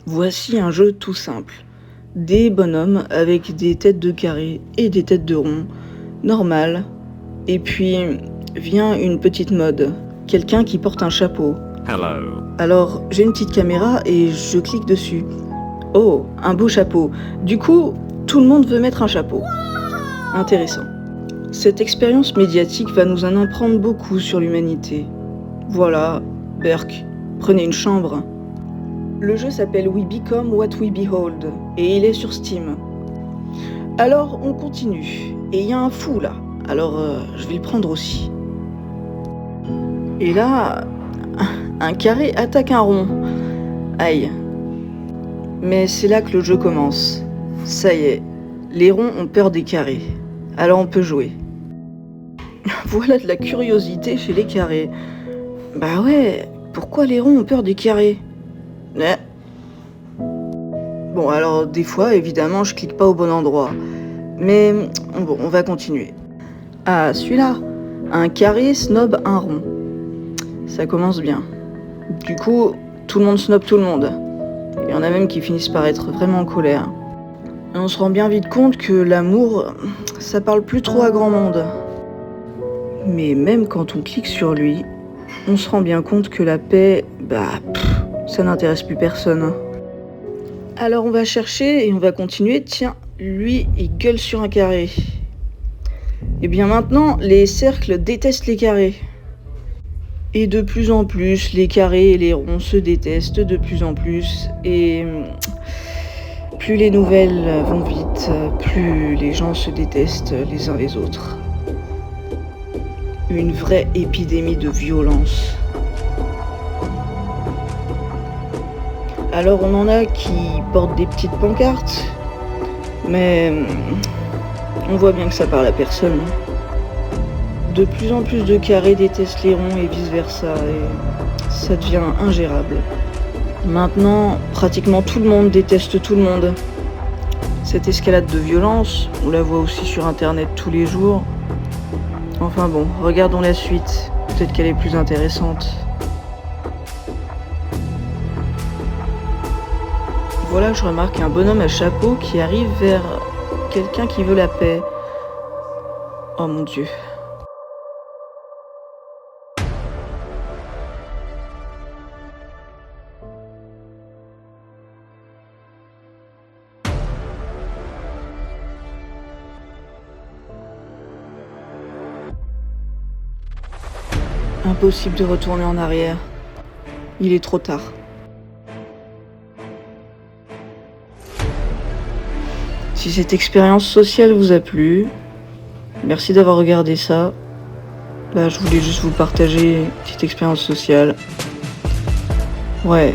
Voici un jeu tout simple. Des bonhommes avec des têtes de carré et des têtes de rond, normales. Et puis vient une petite mode, quelqu'un qui porte un chapeau. Hello. Alors j'ai une petite caméra et je clique dessus. Oh, un beau chapeau. Du coup, tout le monde veut mettre un chapeau. Intéressant. Cette expérience médiatique va nous en apprendre beaucoup sur l'humanité. Voilà, Berk, prenez une chambre. Le jeu s'appelle We Become What We Behold et il est sur Steam. Alors on continue. Et il y a un fou là. Alors je vais le prendre aussi. Et là, un carré attaque un rond. Aïe. Mais c'est là que le jeu commence. Ça y est, les ronds ont peur des carrés. Alors on peut jouer. Voilà de la curiosité chez les carrés. Bah ouais, pourquoi les ronds ont peur des carrés ? Bon, alors des fois, évidemment, je clique pas au bon endroit. Mais bon, on va continuer. Ah, celui-là. Un carré snob un rond. Ça commence bien. Du coup, tout le monde snob tout le monde. Il y en a même qui finissent par être vraiment en colère. Et on se rend bien vite compte que l'amour, ça parle plus trop à grand monde. Mais même quand on clique sur lui, on se rend bien compte que la paix, ça n'intéresse plus personne. Alors on va chercher et on va continuer. Tiens, lui, il gueule sur un carré. Et bien maintenant, les cercles détestent les carrés. Et de plus en plus, les carrés et les ronds se détestent de plus en plus. Et plus les nouvelles vont vite, plus les gens se détestent les uns les autres. Une vraie épidémie de violence. Alors on en a qui portent des petites pancartes, mais on voit bien que ça parle à personne. De plus en plus de carrés détestent les ronds et vice versa, et ça devient ingérable. Maintenant, pratiquement tout le monde déteste tout le monde. Cette escalade de violence, on la voit aussi sur internet tous les jours. Enfin bon, regardons la suite, peut-être qu'elle est plus intéressante. Voilà, je remarque un bonhomme à chapeau qui arrive vers quelqu'un qui veut la paix. Oh mon Dieu. Impossible de retourner en arrière. Il est trop tard. Si cette expérience sociale vous a plu, merci d'avoir regardé ça. Là, je voulais juste vous partager une petite expérience sociale. Ouais,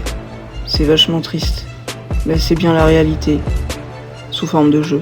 c'est vachement triste, mais c'est bien la réalité, sous forme de jeu.